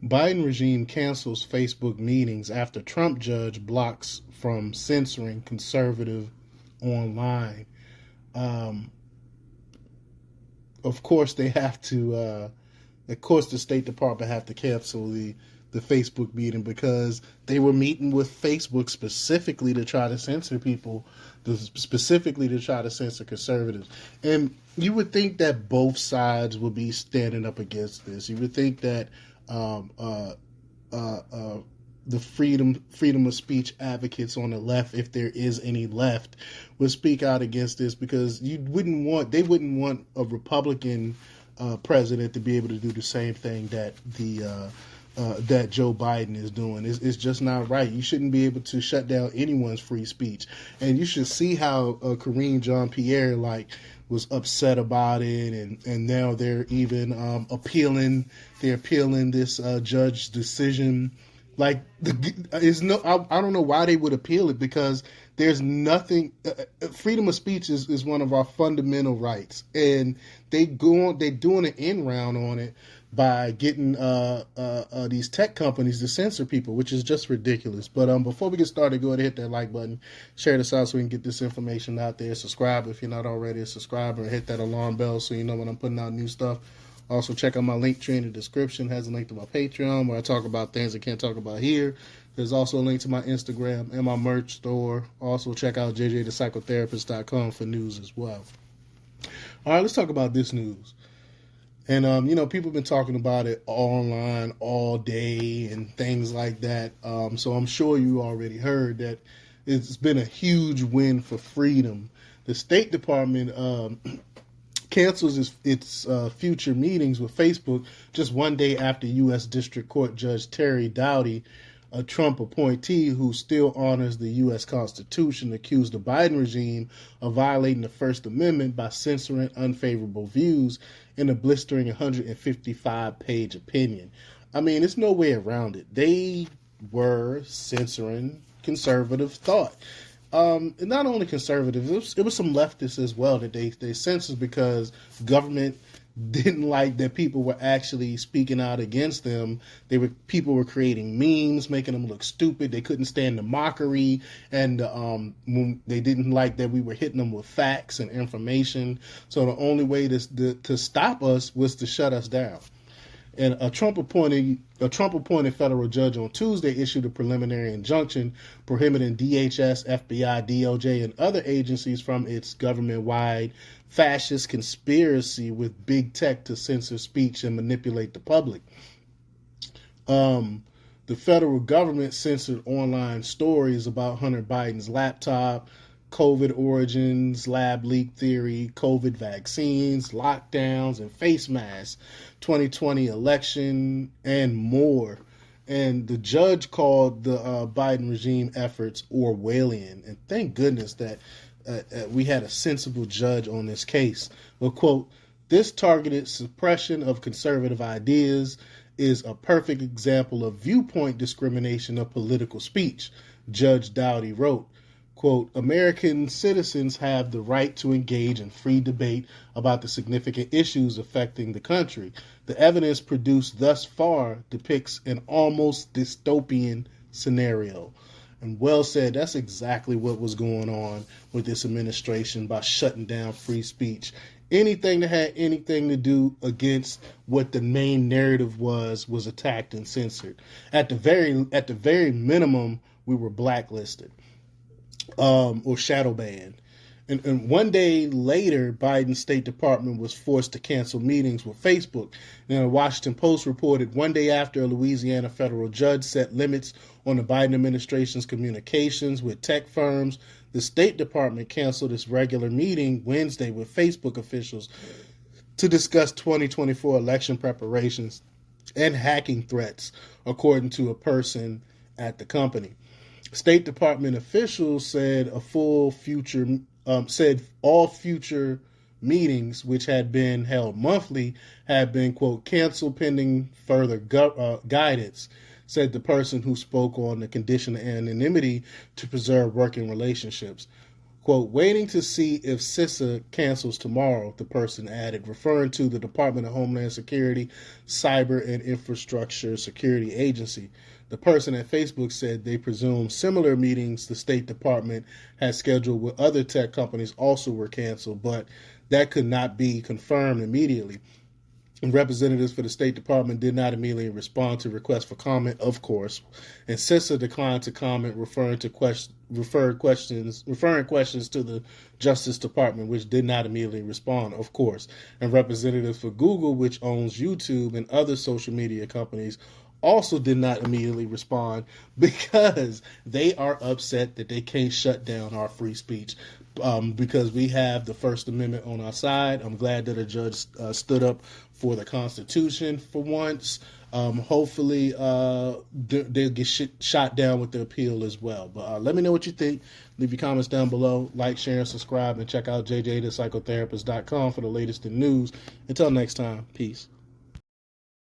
Biden regime cancels Facebook meetings after Trump judge blocks from censoring conservative online. Um, of course, they have to. Of course, the State Department have to cancel the Facebook meeting because they were meeting with Facebook specifically to try to censor people, specifically to try to censor conservatives. And you would think that both sides would be standing up against this. You would think that um, uh, the freedom of speech advocates on the left, if there is any left, would speak out against this because they wouldn't want a Republican president to be able to do the same thing that that Joe Biden is doing. It's just not right. You shouldn't be able to shut down anyone's free speech, and you should see how Karine Jean-Pierre was upset about it, and now they're even appealing. They're appealing this judge's decision. I don't know why they would appeal it because there's nothing. Freedom of speech is one of our fundamental rights, and they're doing an end round on it by getting these tech companies to censor people, which is just ridiculous. But before we get started, go ahead and hit that like button, share this out so we can get this information out there. Subscribe if you're not already a subscriber, and hit that alarm bell so you know when I'm putting out new stuff. Also, check out my link tree in the description. It has a link to my Patreon where I talk about things I can't talk about here. There's also a link to my Instagram and my merch store. Also, check out jjthepsychotherapist.com for news as well. All right, let's talk about this news. And, people have been talking about it online all day and things like that. So I'm sure you already heard that it's been a huge win for freedom. The State Department cancels its future meetings with Facebook just one day after U.S. District Court Judge Terry Doughty, a Trump appointee who still honors the U.S. Constitution, accused the Biden regime of violating the First Amendment by censoring unfavorable views in a blistering 155-page opinion. I mean, there's no way around it. They were censoring conservative thought. And not only conservatives, it was some leftists as well that they censored because government didn't like that people were actually speaking out against them. People were creating memes, making them look stupid. They couldn't stand the mockery, and they didn't like that we were hitting them with facts and information. So the only way to stop us was to shut us down. And a Trump-appointed federal judge on Tuesday issued a preliminary injunction prohibiting DHS, FBI, DOJ, and other agencies from its government-wide fascist conspiracy with big tech to censor speech and manipulate the public. The federal government censored online stories about Hunter Biden's laptop, COVID origins, lab leak theory, COVID vaccines, lockdowns, and face masks, 2020 election, and more. And the judge called the Biden regime efforts Orwellian. And thank goodness that we had a sensible judge on this case. Well, quote, this targeted suppression of conservative ideas is a perfect example of viewpoint discrimination of political speech, Judge Doughty wrote. Quote, American citizens have the right to engage in free debate about the significant issues affecting the country. The evidence produced thus far depicts an almost dystopian scenario. And well said, that's exactly what was going on with this administration by shutting down free speech. Anything that had anything to do against what the main narrative was attacked and censored. At the very minimum, we were blacklisted. Or shadow banned. And one day later, Biden's State Department was forced to cancel meetings with Facebook. Now, the Washington Post reported one day after a Louisiana federal judge set limits on the Biden administration's communications with tech firms, the State Department canceled its regular meeting Wednesday with Facebook officials to discuss 2024 election preparations and hacking threats, according to a person at the company. State Department officials said all future meetings, which had been held monthly, had been, quote, canceled pending further guidance, said the person who spoke on the condition of anonymity to preserve working relationships. Quote, waiting to see if CISA cancels tomorrow, the person added, referring to the Department of Homeland Security Cyber and Infrastructure Security Agency. The person at Facebook said they presume similar meetings the State Department has scheduled with other tech companies also were canceled, but that could not be confirmed immediately. Representatives for the State Department did not immediately respond to requests for comment, of course, and CISA declined to comment, referring questions to the Justice Department, which did not immediately respond, of course. And representatives for Google, which owns YouTube and other social media companies, also did not immediately respond because they are upset that they can't shut down our free speech. Because we have the First Amendment on our side. I'm glad that a judge stood up for the Constitution for once. Hopefully, they'll get shot down with the appeal as well. But let me know what you think. Leave your comments down below. Like, share, and subscribe. And check out jjthepsychotherapist.com for the latest in news. Until next time, peace.